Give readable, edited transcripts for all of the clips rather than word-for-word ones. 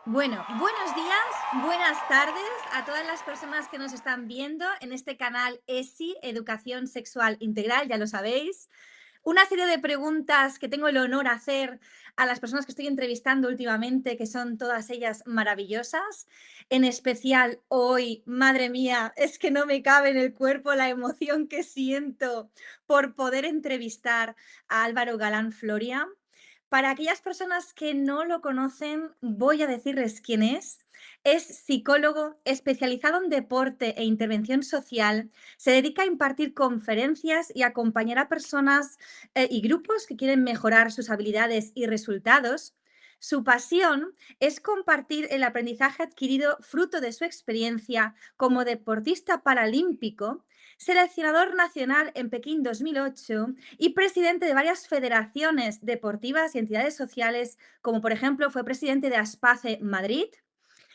Bueno, buenos días, buenas tardes a todas las personas que nos están viendo en este canal ESI, Educación Sexual Integral, ya lo sabéis. Una serie de preguntas que tengo el honor a hacer a las personas que estoy entrevistando últimamente, que son todas ellas maravillosas. En especial hoy, madre mía, es que no me cabe en el cuerpo la emoción que siento por poder entrevistar a Álvaro Galán Floria. Para aquellas personas que no lo conocen, voy a decirles quién es. Es psicólogo especializado en deporte e intervención social. Se dedica a impartir conferencias y acompañar a personas y grupos que quieren mejorar sus habilidades y resultados. Su pasión es compartir el aprendizaje adquirido fruto de su experiencia como deportista paralímpico, seleccionador nacional en Pekín 2008 y presidente de varias federaciones deportivas y entidades sociales, como por ejemplo fue presidente de Aspace Madrid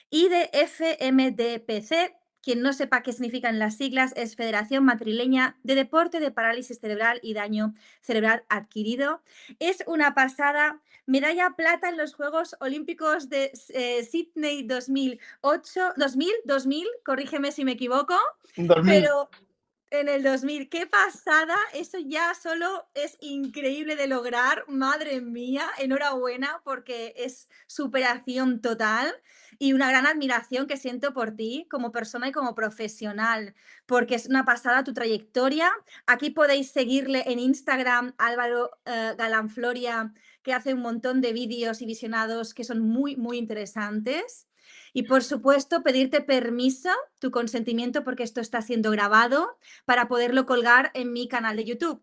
y de FMDPC. Quien no sepa qué significan las siglas es Federación Madrileña de Deporte de Parálisis Cerebral y Daño Cerebral Adquirido. Es una pasada. Medalla plata en los Juegos Olímpicos de Sydney 2008, 2000, corrígeme si me equivoco, 2000. pero en el 2000, qué pasada, eso ya solo es increíble de lograr, madre mía, enhorabuena porque es superación total y una gran admiración que siento por ti como persona y como profesional, porque es una pasada tu trayectoria. Aquí podéis seguirle en Instagram, Álvaro Galán Floria, que hace un montón de vídeos y visionados que son muy, muy interesantes. Y por supuesto, pedirte permiso, tu consentimiento, porque esto está siendo grabado para poderlo colgar en mi canal de YouTube.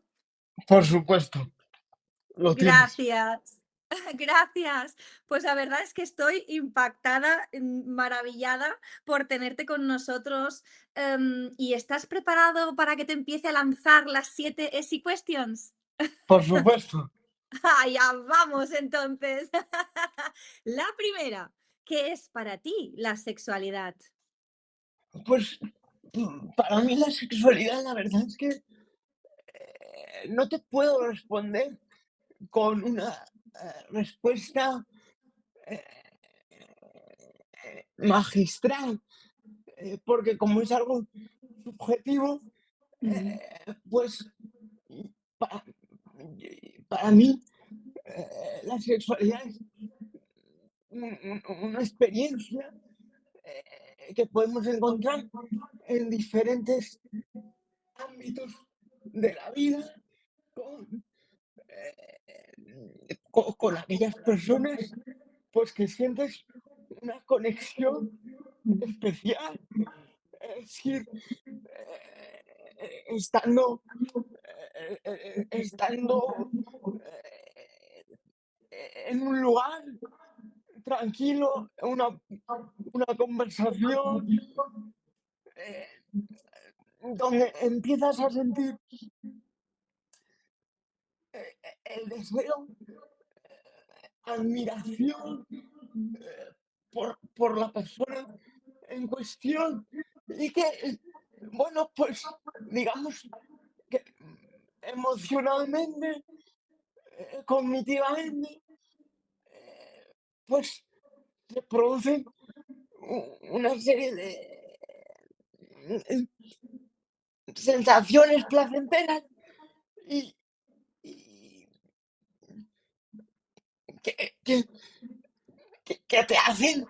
Por supuesto, lo tienes. Gracias. Gracias. Pues la verdad es que estoy impactada, maravillada por tenerte con nosotros. ¿Y estás preparado para que te empiece a lanzar las 7 Easy Questions? Por supuesto. Allá vamos entonces. La primera, ¿qué es para ti la sexualidad? Pues, para mí la sexualidad, la verdad es que, no te puedo responder con una, respuesta, eh, magistral, porque como es algo subjetivo, Mm, pues, para para mí, la sexualidad es una experiencia, que podemos encontrar en diferentes ámbitos de la vida con, con aquellas personas pues que sientes una conexión mm, especial, es decir, estando, estando en un lugar tranquilo, una conversación eh, donde empiezas a sentir el deseo, admiración por la persona en cuestión y que, bueno, pues digamos que emocionalmente, cognitivamente, pues se producen una serie de sensaciones placenteras y, y que, que, que te hacen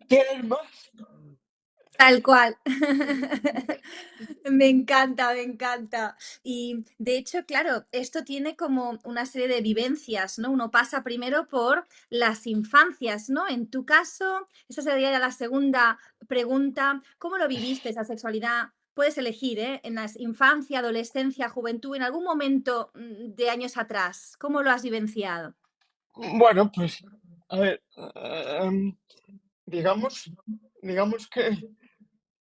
querer más. tal cual. Me encanta, me encanta. Y de hecho, claro, esto tiene como una serie de vivencias, ¿no? Uno pasa primero por las infancias, ¿no? En tu caso, esa sería ya la segunda pregunta. ¿Cómo lo viviste esa sexualidad? Puedes elegir, ¿eh? En la infancia, adolescencia, juventud, en algún momento de años atrás. ¿Cómo lo has vivenciado? Bueno, pues, a ver, digamos, digamos que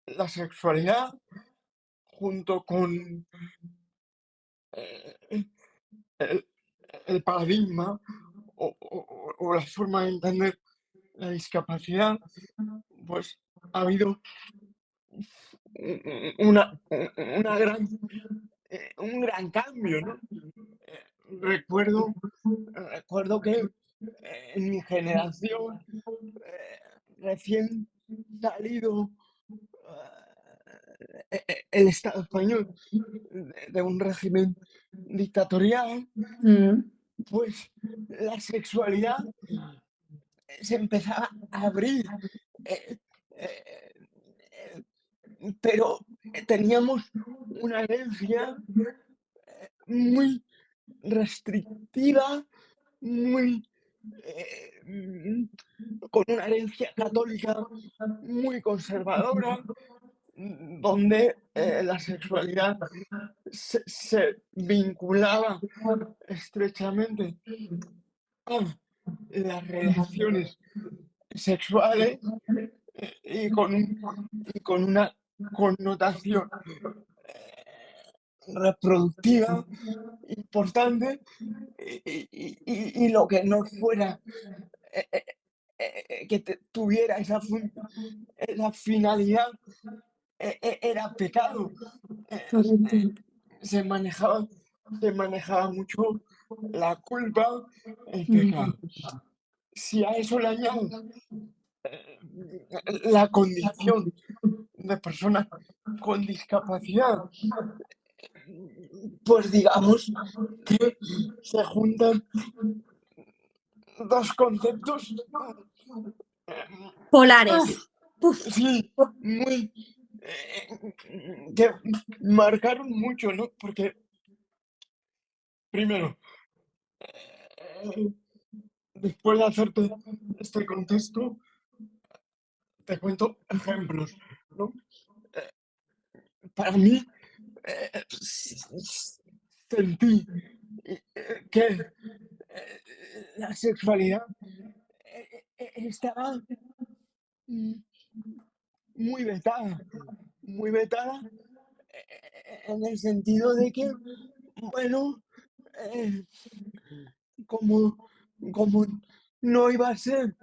la sexualidad junto con eh, el, el paradigma o la forma de entender la discapacidad, pues ha habido una gran, un gran cambio, ¿no? Eh, recuerdo, recuerdo que en mi generación, recién salido el Estado español de un régimen dictatorial, Mm, pues la sexualidad se empezaba a abrir, eh, eh, eh, pero teníamos una herencia muy restrictiva, muy con una herencia católica muy conservadora, donde la sexualidad se vinculaba estrechamente a las relaciones sexuales y y con una connotación reproductiva importante y lo que no fuera eh, eh, tuviera esa finalidad era pecado. Eh, correcto. eh, se manejaba, se manejaba mucho la culpa, el Mm, pecado. Si a eso le añades eh, la condición de persona con discapacidad, pues digamos que se juntan dos conceptos, Polares. uf, Puf. sí, muy que marcaron mucho, ¿no? Porque primero, eh, después de hacerte este contexto, te cuento ejemplos, ¿no? Eh, para mí, sentí que la sexualidad estaba mm, muy vetada en el sentido de que, bueno, eh, como, como no iba a ser,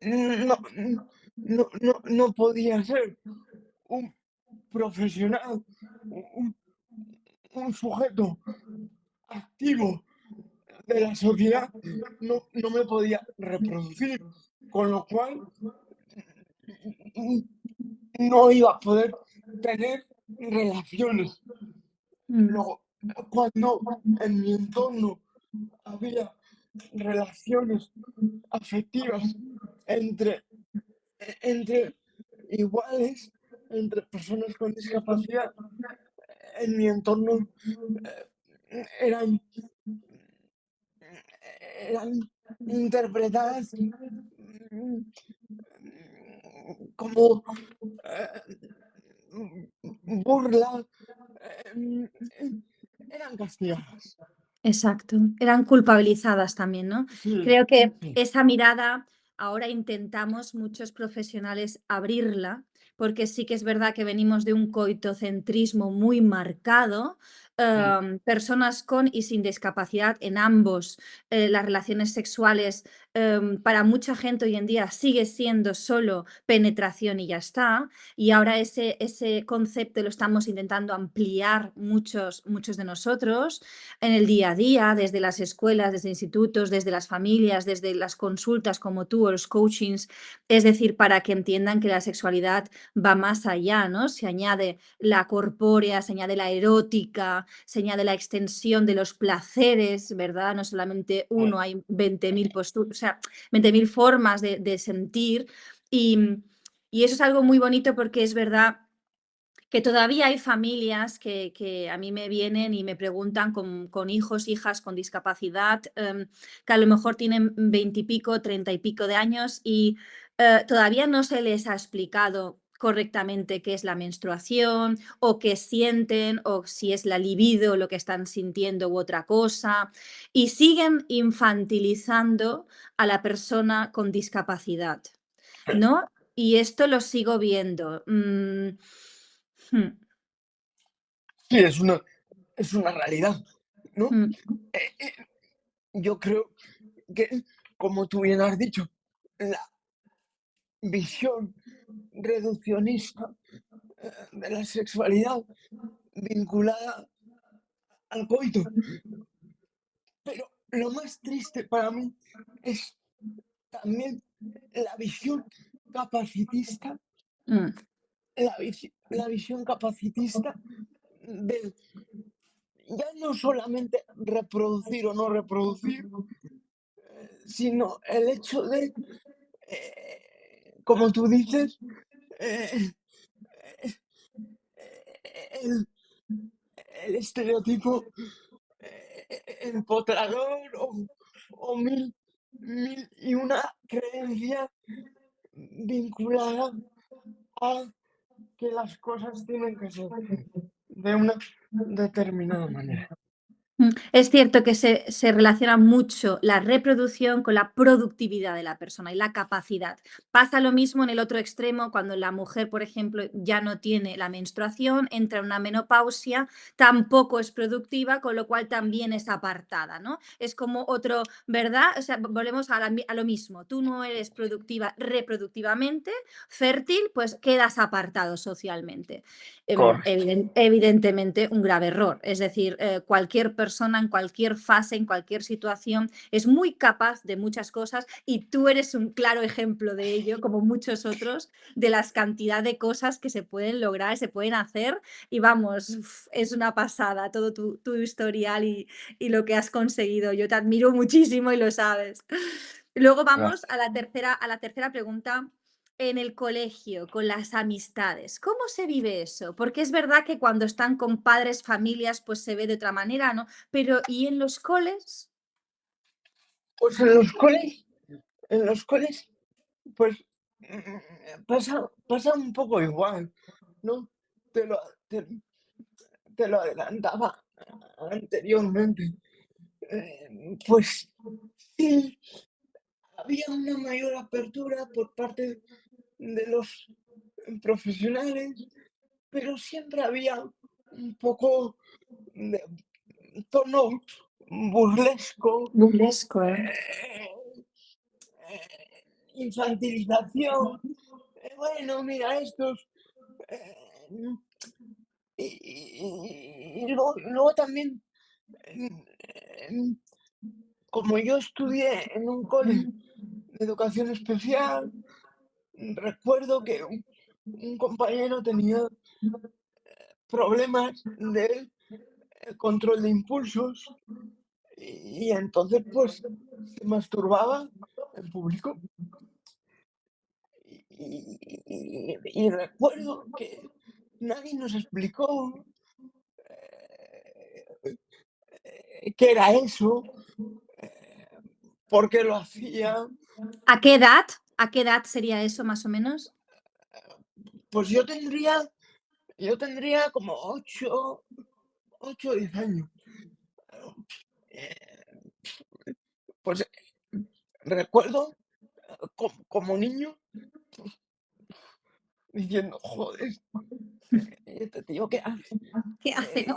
no, no podía ser un profesional, un, un sujeto activo de la sociedad, no me podía reproducir, con lo cual no iba a poder tener relaciones. Mm, Luego, cuando en mi entorno había relaciones afectivas entre, entre iguales, entre personas con discapacidad, en mi entorno eran, eran interpretadas mm, como burla, em, eran castigadas. exacto. Eran culpabilizadas también, ¿no? Sí, Creo que sí, esa mirada ahora intentamos muchos profesionales abrirla, porque sí que es verdad que venimos de un coitocentrismo muy marcado. mm, Personas con y sin discapacidad en ambos, las relaciones sexuales, para mucha gente hoy en día sigue siendo solo penetración y ya está. Y ahora ese concepto lo estamos intentando ampliar muchos de nosotros en el día a día, desde las escuelas, desde institutos, desde las familias, desde las consultas como tú o los coachings, es decir, para que entiendan que la sexualidad va más allá, ¿no? Se añade la corpórea, se añade la erótica, se añade la extensión de los placeres, ¿verdad? No solamente mm, uno, hay 20.000 posturas, o sea, 20.000 formas de sentir y eso es algo muy bonito porque es verdad que todavía hay familias que a mí me vienen y me preguntan con hijos, hijas con discapacidad, que a lo mejor tienen 20 y pico, 30 y pico de años y todavía no se les ha explicado correctamente qué es la menstruación o qué sienten o si es la libido lo que están sintiendo u otra cosa y siguen infantilizando a la persona con discapacidad, ¿no? Y esto lo sigo viendo. Hmm, sí, es una realidad, ¿no? mm, Yo creo que, como tú bien has dicho, la visión reduccionista de la sexualidad vinculada al coito. Pero lo más triste para mí es también la visión capacitista, Mm, la visión capacitista del ya no solamente reproducir o no reproducir, sino el hecho de, como tú dices, eh, el, el estereotipo empotrador o mil y una creencia vinculada a que las cosas tienen que ser de una determinada manera. Es cierto que se relaciona mucho la reproducción con la productividad de la persona y la capacidad. Pasa lo mismo en el otro extremo cuando la mujer, por ejemplo, ya no tiene la menstruación, entra en una menopausia, tampoco es productiva, con lo cual también es apartada, ¿no? Es como otro, ¿verdad? O sea, volvemos a lo mismo. Tú no eres productiva reproductivamente, fértil, pues quedas apartado socialmente. Correcto. Evidentemente un grave error. Es decir, cualquier persona en cualquier fase, en cualquier situación, es muy capaz de muchas cosas y tú eres un claro ejemplo de ello, como muchos otros, de las cantidad de cosas que se pueden lograr, se pueden hacer y vamos, es una pasada todo tu historial y lo que has conseguido. Yo te admiro muchísimo y lo sabes. Luego vamos Gracias. a la tercera pregunta en el colegio, con las amistades, ¿cómo se vive eso? Porque es verdad que cuando están con padres, familias, pues se ve de otra manera, ¿no? Pero ¿y en los coles? Pues en los coles, pues pasa un poco igual, ¿no? Te lo, te, te lo adelantaba anteriormente. Pues sí, había una mayor apertura por parte de los profesionales, pero siempre había un poco de tono burlesco, Burlesco, ¿eh? eh, infantilización. Bueno, mira estos. eh, luego también, em, em, como yo estudié en un cole de educación especial, recuerdo que un compañero tenía problemas de control de impulsos y entonces pues se masturbaba en público. Y recuerdo que nadie nos explicó eh, qué era eso, eh, por qué lo hacía. ¿A qué edad? ¿A qué edad sería eso más o menos? Pues yo tendría como 8 o 10 años. Eh, pues recuerdo como niño diciendo, joder, este tío, ¿qué hace? ¿Qué hace, no?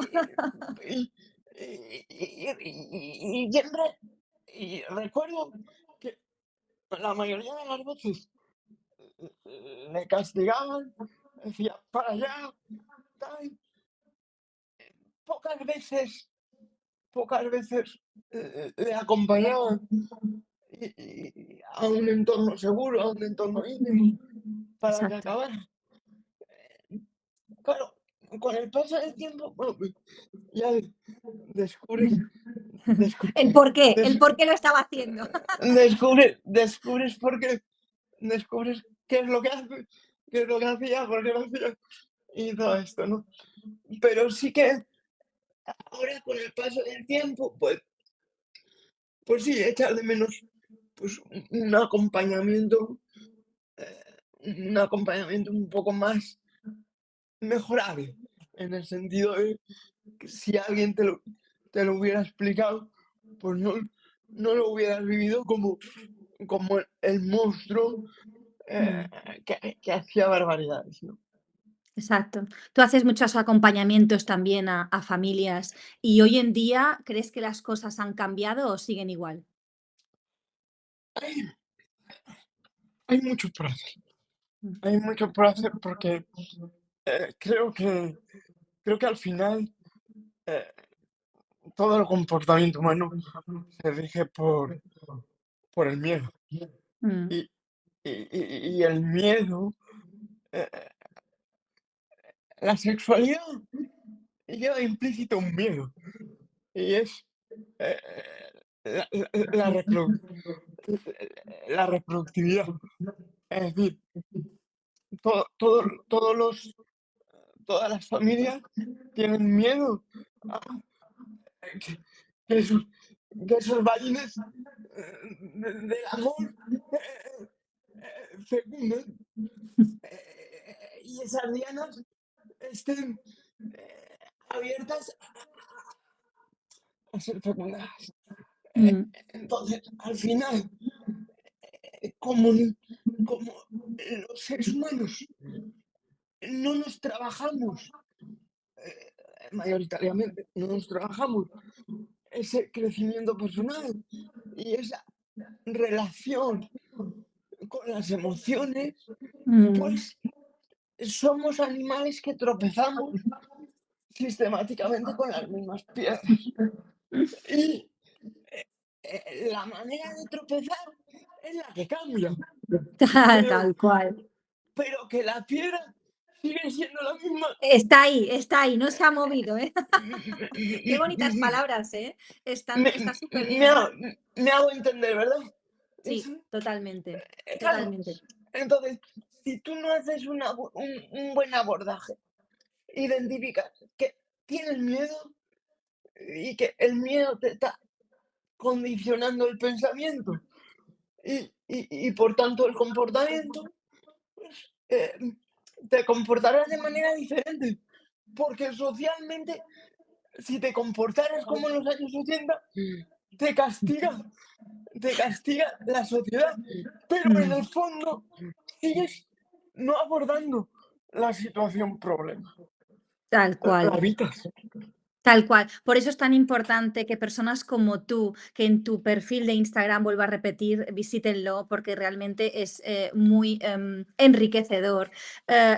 Eh, y, y siempre, y recuerdo que la mayoría de las veces le castigaban, decía, para allá, tal. Pocas veces, pocas veces le acompañaban a un entorno seguro, a un entorno íntimo, para que Exacto. acabara. Claro, con el paso del tiempo, bueno, pues, ya descubres, descu- El des- por qué lo estaba haciendo. descubres por qué, descubres qué es lo que hace, qué es lo que hacía, por qué lo hacía y todo esto, ¿no? Pero sí que ahora con el paso del tiempo, pues sí, echar de menos pues un acompañamiento un poco más mejorable, en el sentido de que si alguien te lo hubiera explicado, pues no lo hubieras vivido como el monstruo Mm, que hacía barbaridades, ¿no? exacto. Tú haces muchos acompañamientos también a familias y hoy en día, ¿crees que las cosas han cambiado o siguen igual? Hay, hay mucho por hacer, Mm, hay mucho por hacer porque creo que al final eh, todo el comportamiento humano se rige por el miedo. Mm, y, y el miedo, eh, la sexualidad lleva implícito un miedo y es eh, la, la- la reprodu- la reproductividad. Es decir, todo, todos los, todas las familias tienen miedo a que, que esos, que esos balines del amor fecunden y esas dianas estén abiertas a ser fecundadas. mm, Entonces, al final, como, como los seres humanos no nos trabajamos, mayoritariamente, no nos trabajamos ese crecimiento personal y esa relación con las emociones, mm. pues somos animales que tropezamos sistemáticamente con las mismas piedras. Y la manera de tropezar es la que cambia, pero, Tal cual. pero que la piedra sigue siendo la misma. Está ahí, no se ha movido, ¿eh? Qué bonitas Me, palabras, ¿eh? me, Está súper me bien. hago, me hago entender, ¿verdad? Sí, Eso, totalmente, claro. totalmente. Entonces, si tú no haces un buen abordaje, identificas que tienes miedo y que el miedo te está condicionando el pensamiento y por tanto el comportamiento, eh, te comportarás de manera diferente. Porque socialmente, si te comportaras como en los años 80, te castiga, te castiga la sociedad. Pero en Mm, el fondo sigues no abordando la situación problema. tal La cual. evitas. Tal cual. Por eso es tan importante que personas como tú, que en tu perfil de Instagram, vuelvo a repetir, visítenlo porque realmente es muy enriquecedor.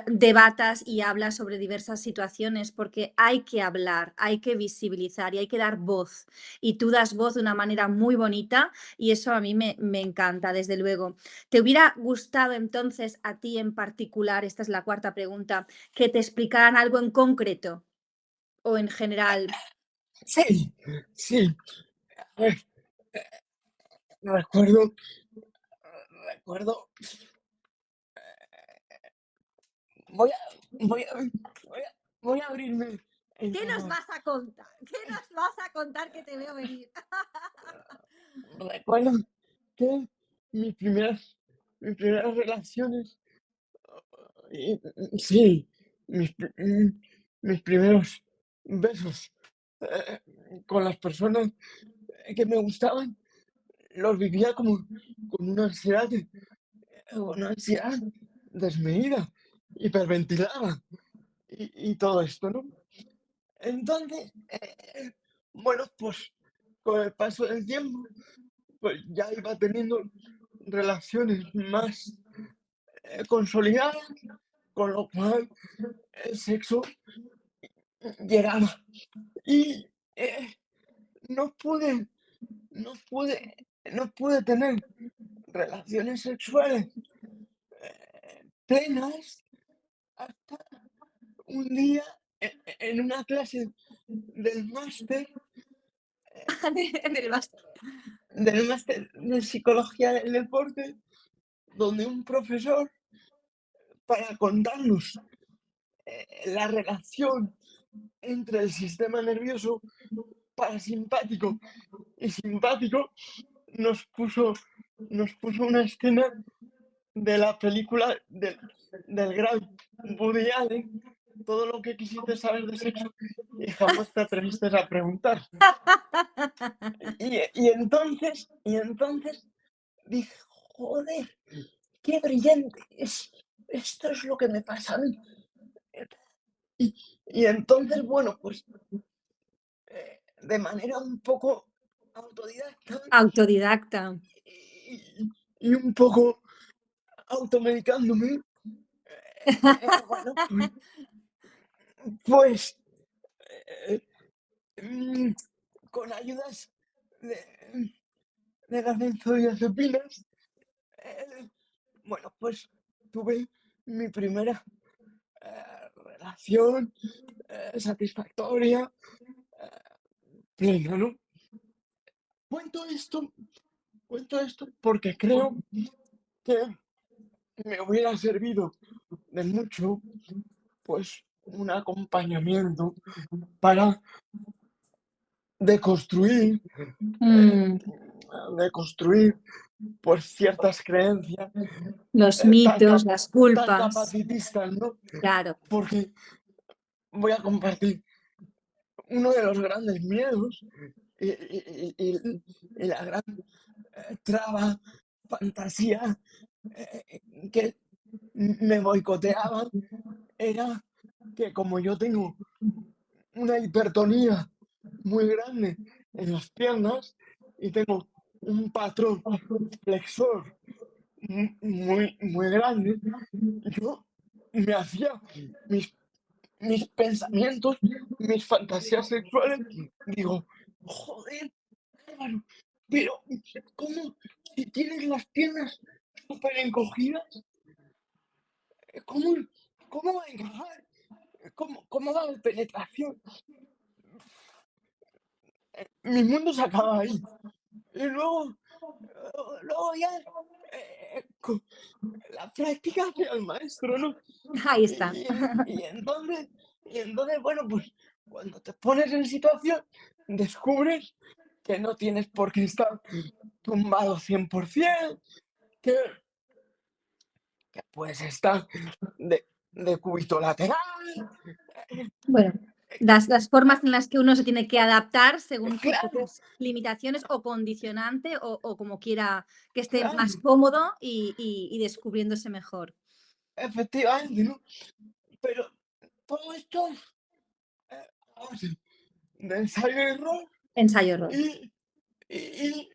Debatas y hablas sobre diversas situaciones porque hay que hablar, hay que visibilizar y hay que dar voz. Y tú das voz de una manera muy bonita y eso a mí me encanta, desde luego. ¿Te hubiera gustado entonces a ti en particular, esta es la cuarta pregunta, que te explicaran algo en concreto? O en general. Sí, sí. A ver, recuerdo, recuerdo, voy a, voy a, voy a abrirme en ¿Qué nos canal. vas a contar? ¿Qué nos vas a contar que te veo venir? Recuerdo que mis primeras, mis primeras relaciones, sí, mis primeros besos eh, con las personas que me gustaban, los vivía como con Oh, una ansiedad desmedida, hiperventilada y todo esto, ¿no? Entonces, bueno, pues con el paso del tiempo, pues ya iba teniendo relaciones más consolidadas, con lo cual el sexo llegaba. Y no pude, no pude, no pude tener relaciones sexuales plenas hasta un día en una clase del máster, del bas- del máster de psicología del deporte, donde un profesor, para contarnos la relación entre el sistema nervioso parasimpático y simpático, nos puso, nos puso una escena de la película del gran Woody Allen, todo lo que quisiste saber de sexo y jamás te atreviste a preguntar. Y entonces dije, joder, qué brillante, esto es lo que me pasa a mí. Y entonces, bueno, pues de manera un poco autodidacta Autodidacta. y un poco automedicándome, bueno, pues eh, mm, con ayudas de, de las benzodiazepinas, bueno, pues tuve mi primera relación satisfactoria, plena, ¿no? Cuento esto, cuento esto porque creo que me hubiera servido de mucho, pues, un acompañamiento para deconstruir, eh, Mm, deconstruir, pues, ciertas creencias los tan, mitos, las tan culpas, capacitistas, ¿no? claro. Porque voy a compartir uno de los grandes miedos y la gran traba, fantasía que me boicoteaban era que como yo tengo una hipertonía muy grande en las piernas y tengo un patrón flexor muy grande, yo me hacía mis, mis pensamientos, mis fantasías sexuales, digo, joder, Álvaro, pero ¿cómo si tienes las piernas súper encogidas? ¿Cómo, cómo va a encajar? ¿Cómo va a haber penetración? Mi mundo se acaba ahí. Y luego ya con la práctica hace al maestro, ¿no? Ahí está. Y, y entonces, bueno, pues cuando te pones en situación, descubres que no tienes por qué estar tumbado 100%, que, que puedes estar de cúbito lateral. Bueno, las formas en las que uno se tiene que adaptar según sus Claro, propias limitaciones o condicionante o como quiera que esté más claro, cómodo y descubriéndose mejor. efectivamente, ¿no? Pero todo esto a base de ensayo y error Ensayo-error. y, y,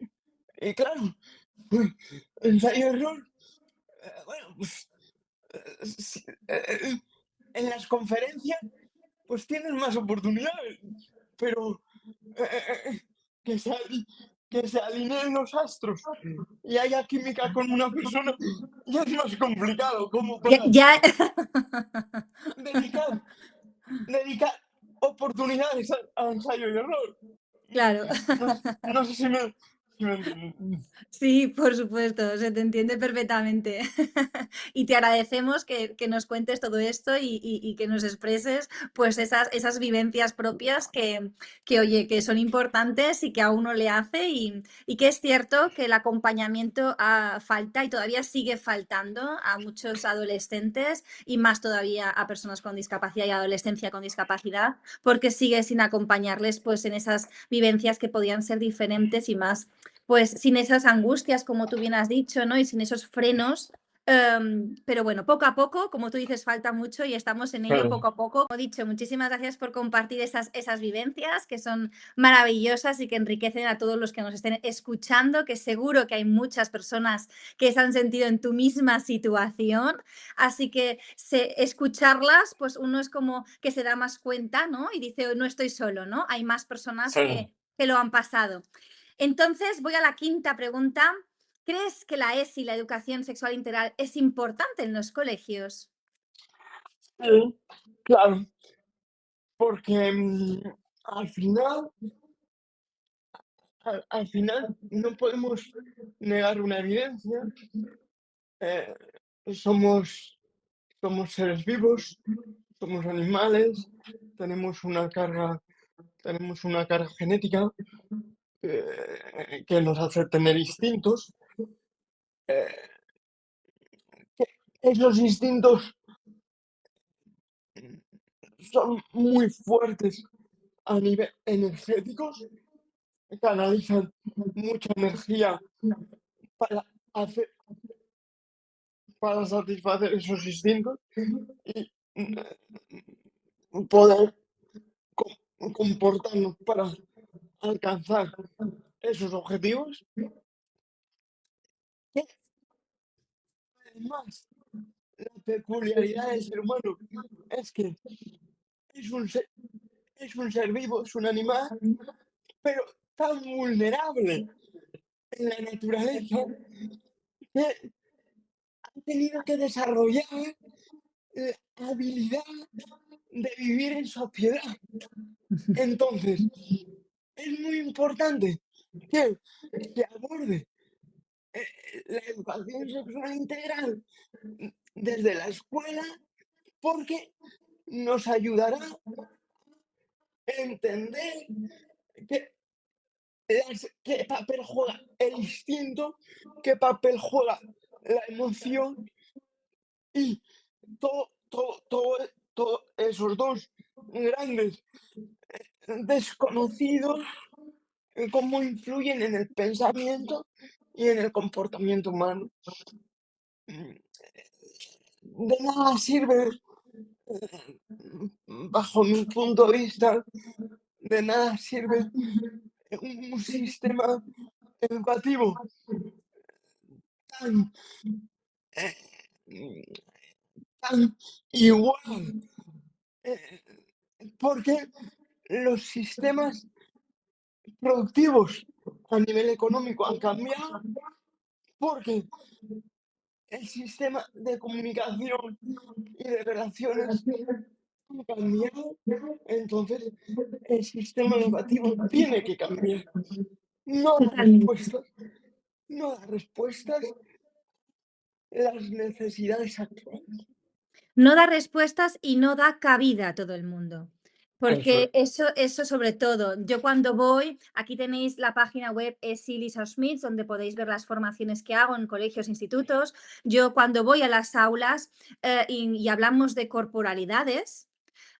y claro, pues, ensayo y error, bueno, pues sí, en las conferencias pues tienes más oportunidades, pero que se, que se alineen los astros y haya química con una persona, ya es más complicado, como Ya para ya dedicar, dedicar oportunidades a ensayo y error. claro. No, no sé si me entiendes. Sí, por supuesto, se te entiende perfectamente. Y te agradecemos que nos cuentes todo esto y que nos expreses pues esas vivencias propias que, oye, que son importantes y que a uno le hace y que es cierto que el acompañamiento falta y todavía sigue faltando a muchos adolescentes y más todavía a personas con discapacidad y adolescencia con discapacidad, porque sigue sin acompañarles pues en esas vivencias que podían ser diferentes y más pues sin esas angustias, como tú bien has dicho, ¿no? Y sin esos frenos. Pero bueno, poco a poco, como tú dices, falta mucho y estamos en ello Claro, poco a poco. Como he dicho, muchísimas gracias por compartir esas vivencias que son maravillosas y que enriquecen a todos los que nos estén escuchando, que seguro que hay muchas personas que se han sentido en tu misma situación. Así que escucharlas, pues uno es como que se da más cuenta, ¿no? Y dice, no estoy solo, ¿no? Hay más personas sí, que lo han pasado. Entonces, voy a la quinta pregunta. ¿Crees que la ESI, la educación sexual integral, es importante en los colegios? sí, claro, porque al final, al final no podemos negar una evidencia. eh, somos, somos seres vivos, somos animales, tenemos una carga genética que nos hace tener instintos. eh, Esos instintos son muy fuertes a nivel energéticos, canalizan mucha energía para, hacer, para satisfacer esos instintos y poder comportarnos para alcanzar esos objetivos. Que además, la peculiaridad del ser humano es que es un ser, es un ser vivo, es un animal, pero tan vulnerable en la naturaleza que tenido que desarrollar la habilidad de vivir en sociedad. Entonces, es muy importante que se aborde eh, la educación sexual integral desde la escuela porque nos ayudará a entender que qué papel juega el instinto, qué papel juega la emoción y todo esos dos grandes desconocidos, cómo influyen en el pensamiento y en el comportamiento humano. Mm, De nada sirve, bajo mi punto de vista, de nada sirve un sistema educativo tan, eh, tan igual, eh, porque los sistemas productivos a nivel económico han cambiado, porque el sistema de comunicación y de relaciones ha cambiado, entonces el sistema educativo tiene que cambiar. No da Totalmente. respuestas, no da respuestas las necesidades actuales. No da respuestas y no da cabida a todo el mundo. Eso Porque es. eso sobre todo. Yo cuando voy, aquí tenéis la página web ESI Lisa Schmitz, donde podéis ver las formaciones que hago en colegios, institutos. Yo cuando voy a las aulas y hablamos de corporalidades,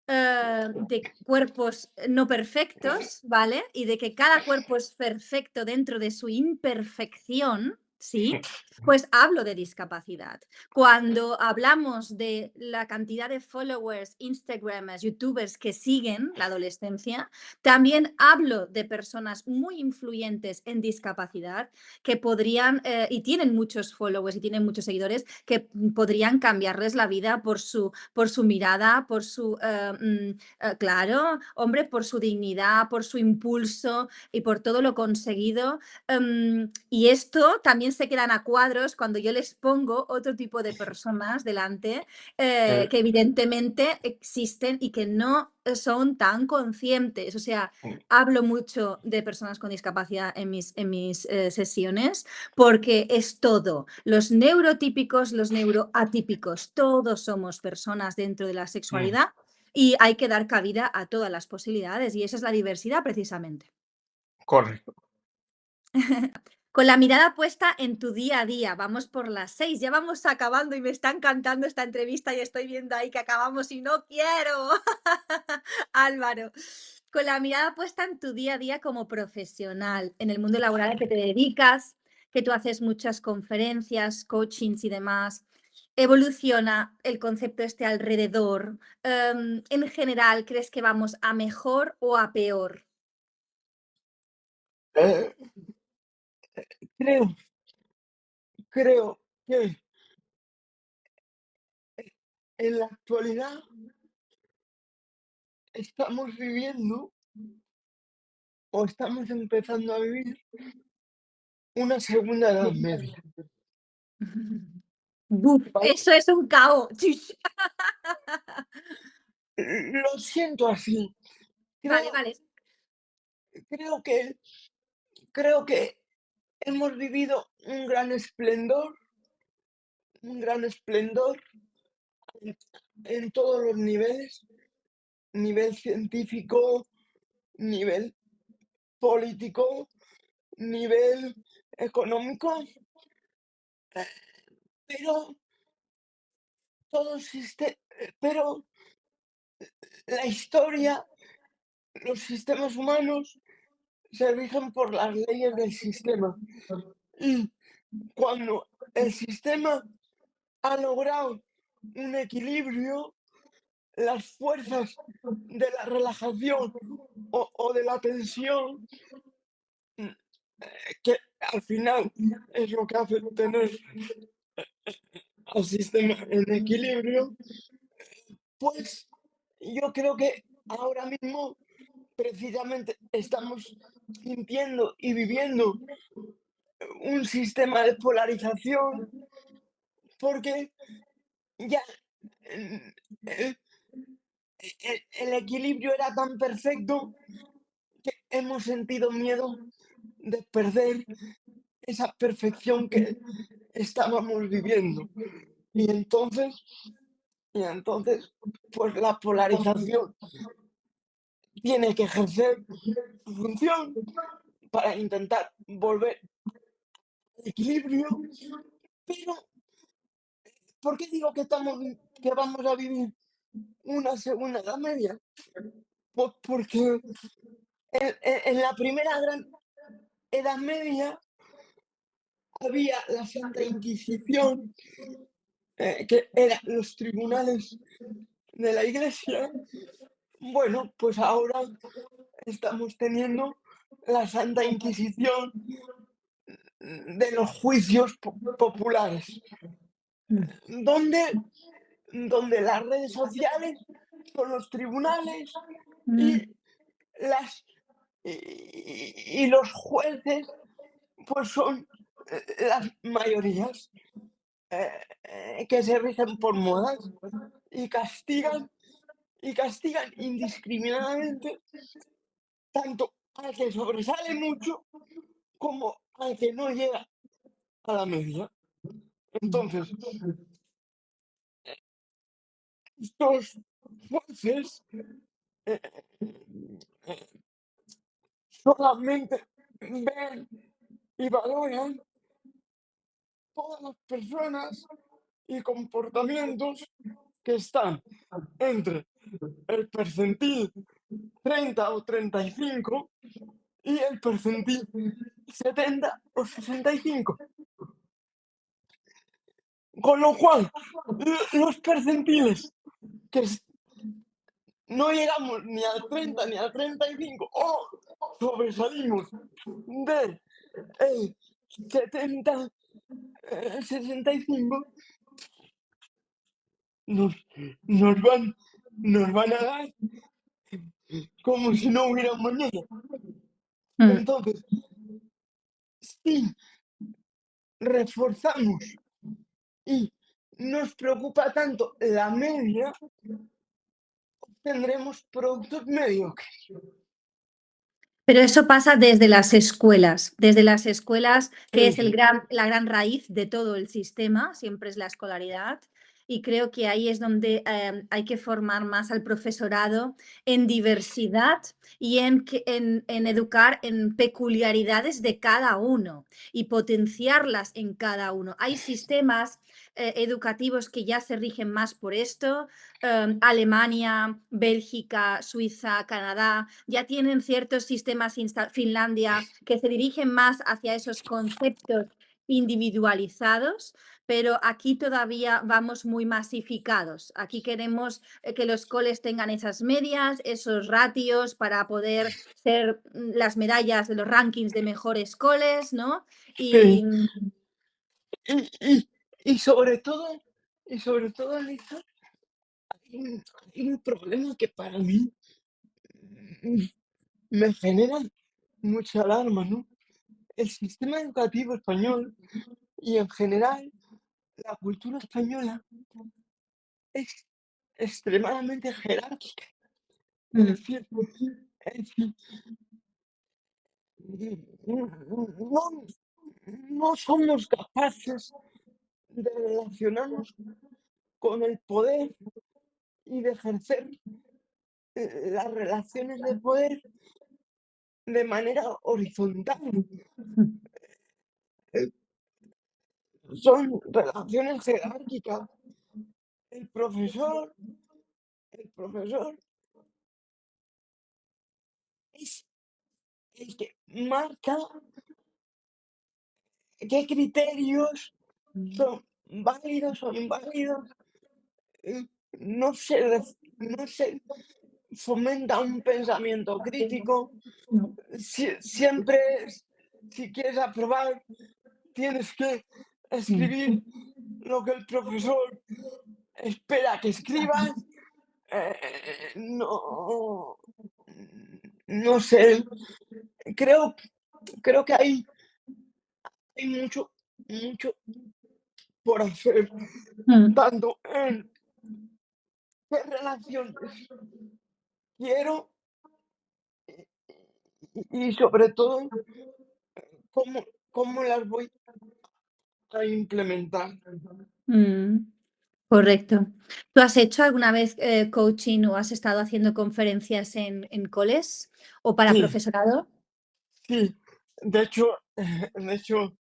de cuerpos no perfectos, ¿vale? Y de que cada cuerpo es perfecto dentro de su imperfección, ¿sí? Pues hablo de discapacidad. Cuando hablamos de la cantidad de followers, Instagramers, YouTubers que siguen la adolescencia, también hablo de personas muy influyentes en discapacidad que podrían, y tienen muchos followers y tienen muchos seguidores, que podrían cambiarles la vida por su mirada, por su, claro, hombre, por su dignidad, por su impulso y por todo lo conseguido. Y esto también se quedan a cuadros cuando yo les pongo otro tipo de personas delante Eh, que evidentemente existen y que no son tan conscientes. O sea, hablo mucho de personas con discapacidad en mis sesiones porque es todo. Los neurotípicos, los neuroatípicos, todos somos personas dentro de la mm, sexualidad y hay que dar cabida a todas las posibilidades y esa es la diversidad precisamente. correcto. Con la mirada puesta en tu día a día, vamos por las 6, ya vamos acabando y me está encantando esta entrevista y estoy viendo ahí que acabamos y no quiero. Álvaro, con la mirada puesta en tu día a día como profesional, en el mundo laboral al que te dedicas, que tú haces muchas conferencias, coachings y demás, ¿evoluciona el concepto este alrededor? En general, ¿crees que vamos a mejor o a peor? Eh, creo, creo que en la actualidad estamos viviendo o estamos empezando a vivir una segunda edad media, Buf, ¿vale? eso es un caos. Lo siento así. Vale, Creo, vale. creo que, creo que hemos vivido un gran esplendor en todos los niveles, nivel científico, nivel político, nivel económico, pero todo pero la historia, los sistemas humanos se rigen por las leyes del sistema. Y cuando el sistema ha logrado un equilibrio, las fuerzas de la relajación o de la tensión, mm, que al final es lo que hace tener al sistema en equilibrio, pues yo creo que ahora mismo precisamente estamos sintiendo y viviendo un sistema de polarización porque ya mm, el, el equilibrio era tan perfecto que hemos sentido miedo de perder esa perfección que estábamos viviendo. Y entonces, y entonces, pues la polarización tiene que ejercer su función para intentar volver al equilibrio. Pero, ¿por qué digo que vamos a vivir una segunda edad media? Pues porque en la primera gran edad media había la Santa Inquisición, que eran los tribunales de la Iglesia. Bueno, pues ahora estamos teniendo la Santa Inquisición de los juicios populares, Mm, donde, donde las redes sociales son los tribunales y, mm, las, y los jueces pues son las mayorías eh, que se rigen por modas y castigan indiscriminadamente tanto al que sobresale mucho como al que no llega a la media. Entonces, estos jueces eh, eh, solamente ven y valoran todas las personas y comportamientos que están entre el percentil 30 o 35 y el percentil 70 o 65. Con lo cual, los percentiles que no llegamos ni al 30 ni al 35 o sobresalimos del el 70, 65, nos, nos, van, nos van a dar como si no hubiera mañana. mm. Entonces, si reforzamos y nos preocupa tanto la media, tendremos productos mediocres. Pero eso pasa desde las escuelas, que es Sí, la gran raíz de todo el sistema, siempre es la escolaridad. Y creo que ahí es donde hay que formar más al profesorado en diversidad y en educar en peculiaridades de cada uno y potenciarlas en cada uno. Hay sistemas educativos que ya se rigen más por esto. Alemania, Bélgica, Suiza, Canadá, ya tienen ciertos sistemas, Finlandia, que se dirigen más hacia esos conceptos individualizados, pero aquí todavía vamos muy masificados. Aquí queremos que los coles tengan esas medias, esos ratios para poder ser las medallas de los rankings de mejores coles, ¿no? Y sí. Y, y, y sobre todo, Lisa, hay un problema que para mí mm, me genera mucha alarma, ¿no? El sistema educativo español y en general la cultura española es extremadamente jerárquica. Es mm, decir, es decir, no, no somos capaces de relacionarnos con el poder y de ejercer las relaciones de poder de manera horizontal. Eh, Son relaciones jerárquicas. El profesor, el profesor es el que marca qué criterios mm, son válidos o inválidos. eh, No se, no se fomenta un pensamiento crítico. no, Siempre es, si quieres aprobar, tienes que mm. escribir lo que el profesor espera que escribas. No, no sé, creo, creo que hay mucho, mucho, por hacer, Mm, tanto en qué relaciones quiero y sobre todo cómo, cómo las voy a implementar. mm, correcto. ¿Tú has hecho alguna vez, coaching o has estado haciendo conferencias en coles o para Sí, profesorado? sí. De hecho, de hecho,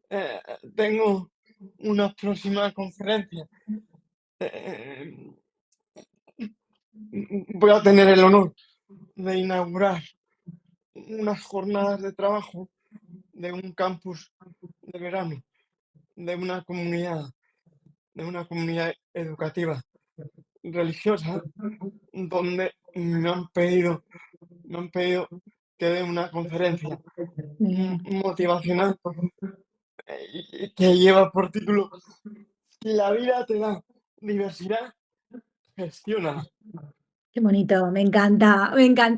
eh, tengo una próxima conferencia. eh, Voy a tener el honor de inaugurar unas jornadas de trabajo de un campus de verano, de de una comunidad educativa religiosa, donde me han pedido que dé una conferencia Muy bien. motivacional y que lleva por título Si la vida te da diversidad, gestiónala. Qué bonito, me encanta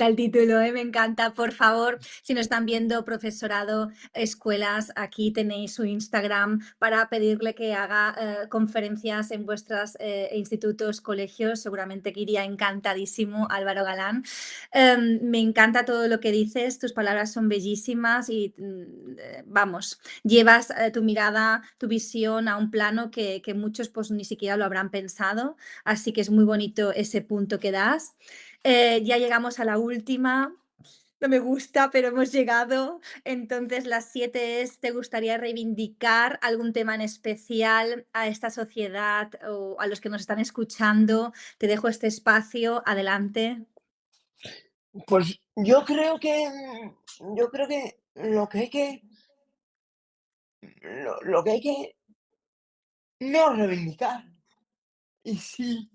el título, me encanta. Por favor, si nos están viendo profesorado, escuelas, aquí tenéis su Instagram para pedirle que haga conferencias en vuestros institutos, colegios. Seguramente que iría encantadísimo Álvaro Galán. Me encanta todo lo que dices, tus palabras son bellísimas y vamos, llevas tu mirada, tu visión a un plano que muchos pues ni siquiera lo habrán pensado. Así que es muy bonito ese punto que das. Ya llegamos a la última. No me gusta, pero hemos llegado. Entonces, las 7 es, ¿te gustaría reivindicar algún tema en especial a esta sociedad o a los que nos están escuchando? Te dejo este espacio, adelante. Pues yo creo que lo que hay que, lo que hay que no reivindicar y sí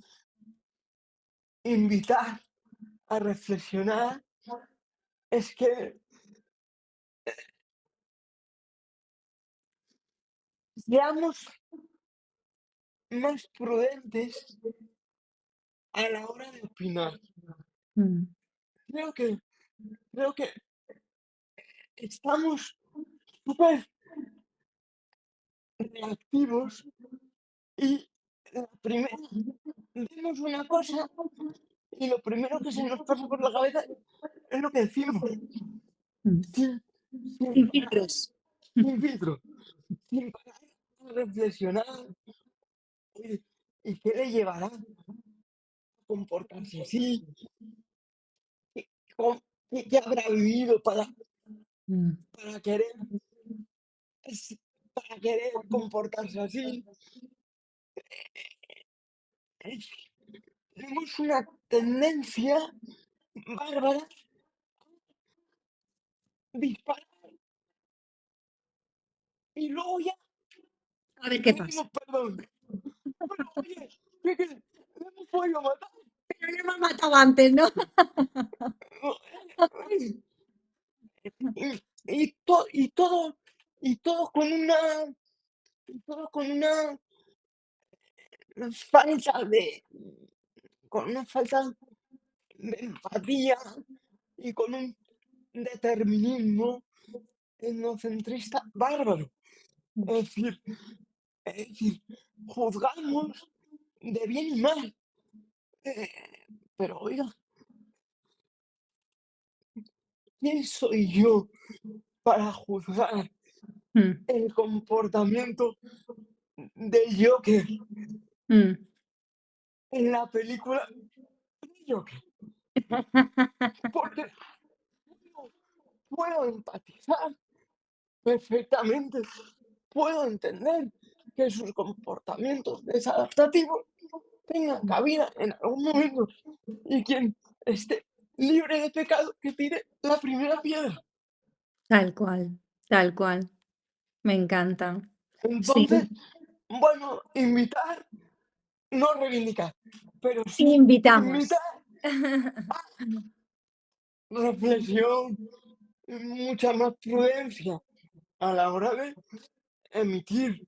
invitar a reflexionar es que seamos más prudentes a la hora de opinar. Mm, Creo que, creo que estamos súper reactivos y la primera, vemos una cosa y lo primero que se nos pasa por la cabeza es lo que decimos, mm. sin, sin Sin parar, filtros. sin filtro, sin parar a reflexionar. Oye, ¿y qué le llevará a comportarse así? ¿Qué, qué habrá vivido Mm, para querer, para querer comportarse así? Es tenemos una tendencia bárbara, disparar y luego ya a ver qué pasa. pedimos perdón. Bueno, oye, que le hemos podido matar. Pero no me ha matado antes, ¿no? Y todo, y todo con una, y todo falta de, con una falta de empatía y con un determinismo etnocentrista bárbaro. Mm, Es decir, juzgamos de bien y mal. Eh, pero oiga, ¿quién soy yo para juzgar mm, el comportamiento del Joker mm. en la película Joker? Porque puedo, puedo empatizar perfectamente, puedo entender que sus comportamientos desadaptativos tengan cabida en algún momento y quien esté libre de pecado que tire la primera piedra. Tal cual, tal cual. Me encanta. Sí, Entonces, bueno, invitar, no reivindicar, pero sí invitar invitamos. reflexión, mucha más prudencia a la hora de emitir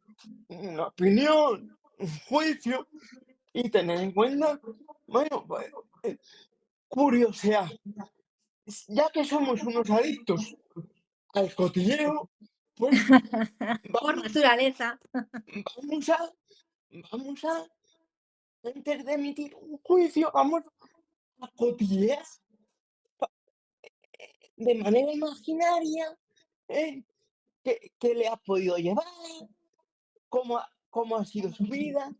una opinión, un juicio y tener en cuenta, bueno, pues, eh, curiosidad. Ya que somos unos adictos al cotilleo, Pues Por vamos, naturaleza. vamos a, vamos a, antes de emitir un juicio, vamos a cotillear de manera imaginaria, ¿eh? ¿Qué le ha podido llevar? ¿Cómo ha sido su vida?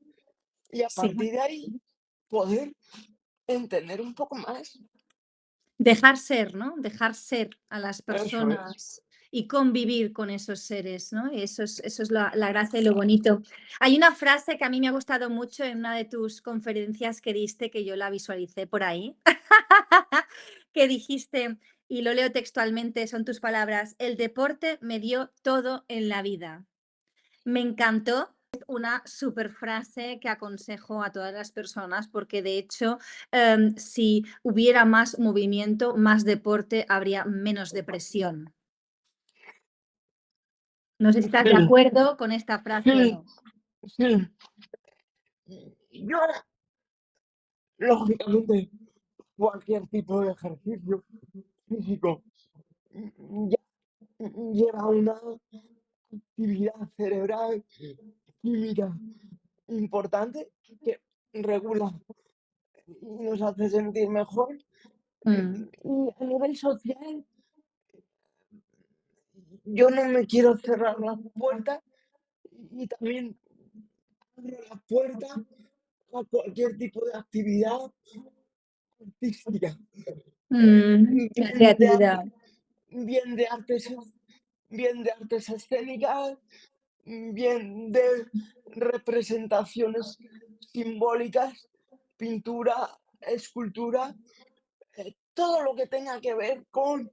Y a Sí. partir de ahí poder entender un poco más. Dejar ser, ¿no? Dejar ser a las Eso es. personas y convivir con esos seres, ¿no? Y eso es la gracia y lo bonito. Hay una frase que a mí me ha gustado mucho en una de tus conferencias que diste, que yo la visualicé por ahí, que dijiste, y lo leo textualmente, son tus palabras: "El deporte me dio todo en la vida". Me encantó, una super frase que aconsejo a todas las personas, porque de hecho, si hubiera más movimiento, más deporte, habría menos depresión. No sé si estás de Sí, acuerdo con esta frase o sí, no. sí. Yo, lógicamente, cualquier tipo de ejercicio físico ya lleva una actividad cerebral química importante que regula y nos hace sentir mejor. Mm, Y a nivel social, yo no me quiero cerrar la puerta y también abro la puerta a cualquier tipo de actividad artística, la bien de creatividad. bien de bien de artes escénicas, bien de representaciones simbólicas, pintura, escultura, todo lo que tenga que ver con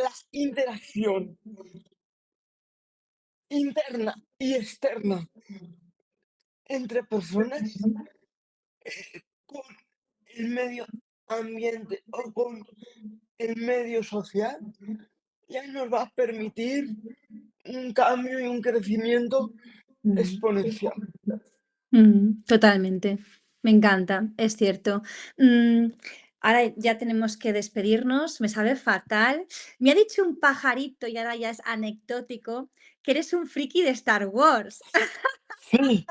la interacción interna y externa entre personas, con el medio ambiente o con el medio social, ya nos va a permitir un cambio y un crecimiento Mm. exponencial. Totalmente. Me encanta, es cierto. Mm, ahora ya tenemos que despedirnos, me sabe fatal. Me ha dicho un pajarito, y ahora ya es anecdótico, que eres un friki de Star Wars. Sí,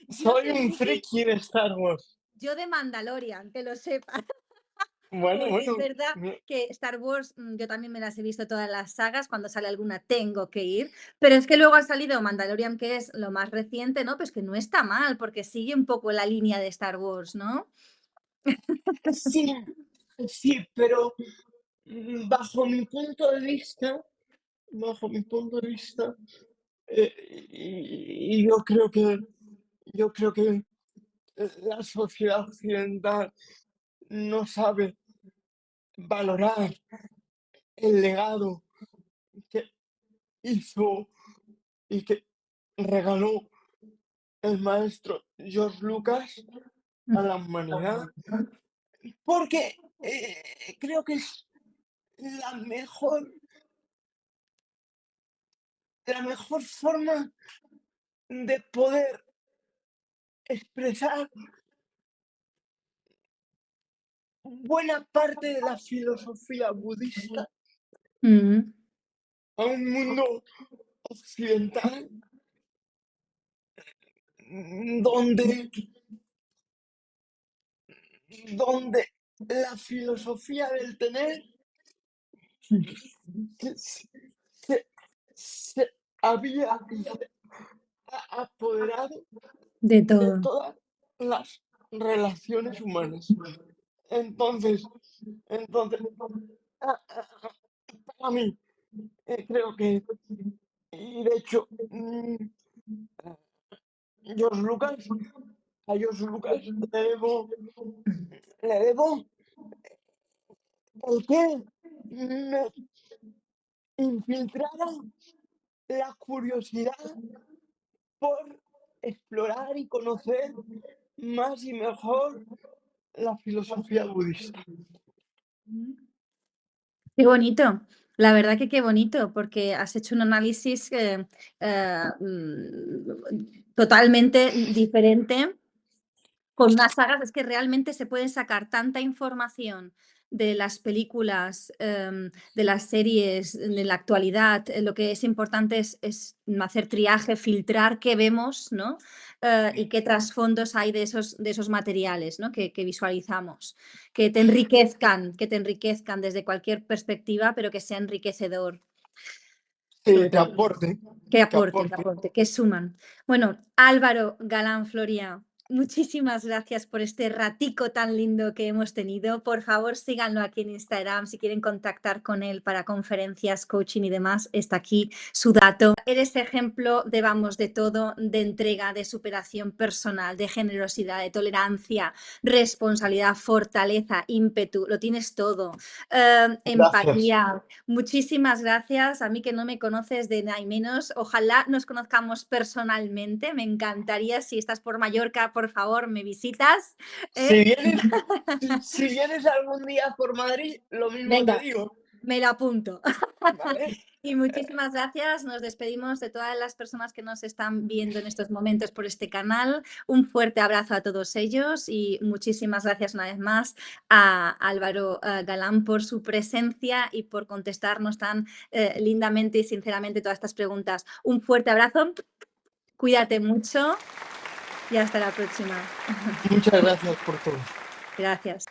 Yo soy soy un friki, friki de Star Wars. yo de Mandalorian, que lo sepas. Bueno, Porque es bueno, verdad me- que Star Wars, yo también me las he visto todas las sagas, cuando sale alguna tengo que ir, pero es que luego ha salido Mandalorian, que es lo más reciente, ¿no? Pues que no está mal, porque sigue un poco la línea de Star Wars, ¿no? sí, sí, pero bajo mi punto de vista, bajo mi punto de vista, y yo creo que la sociedad occidental no sabe valorar el legado que hizo y que regaló el maestro George Lucas a la humanidad, porque creo que es la mejor, la mejor forma de poder expresar buena parte de la filosofía budista Mm, a un mundo occidental donde, donde la filosofía del tener se, se- se había y se ha apoderado de de todo. todas las relaciones humanas. Entonces, entonces, para mí, creo que, y de hecho, George Lucas, a George Lucas le debo el que me infiltrara la curiosidad por explorar y conocer más y mejor la filosofía budista. Qué bonito. La verdad que qué bonito, porque has hecho un análisis totalmente diferente con unas sagas. Es que realmente se puede sacar tanta información de las películas, de las series, de la actualidad, lo que es importante es hacer triaje, filtrar qué vemos, ¿no? Y qué trasfondos hay de esos materiales, ¿no? Que visualizamos, que te enriquezcan desde cualquier perspectiva, pero que sea enriquecedor. Sí, que Súper. aporte, que Que aporte. aporte, que suman. Bueno, Álvaro Galán Floria, muchísimas gracias por este ratico tan lindo que hemos tenido. Por favor, síganlo aquí en Instagram si quieren contactar con él para conferencias, coaching y demás. Está aquí su dato. Eres ejemplo de vamos, de todo, de entrega, de superación personal, de generosidad, de tolerancia, responsabilidad, fortaleza, ímpetu. Lo tienes todo. Gracias. Empatía. Muchísimas gracias. A mí que no me conoces de nada y menos. Ojalá nos conozcamos personalmente. Me encantaría. Si estás por Mallorca, por favor, me visitas. Si ¿Eh? vienes, si vienes algún día por Madrid, lo mismo te Venga, digo, me lo apunto. ¿vale? Y muchísimas gracias. Nos despedimos de todas las personas que nos están viendo en estos momentos por este canal. Un fuerte abrazo a todos ellos y muchísimas gracias una vez más a Álvaro Galán por su presencia y por contestarnos tan lindamente y sinceramente todas estas preguntas. Un fuerte abrazo. Cuídate mucho y hasta la próxima. Muchas gracias por todo. Gracias.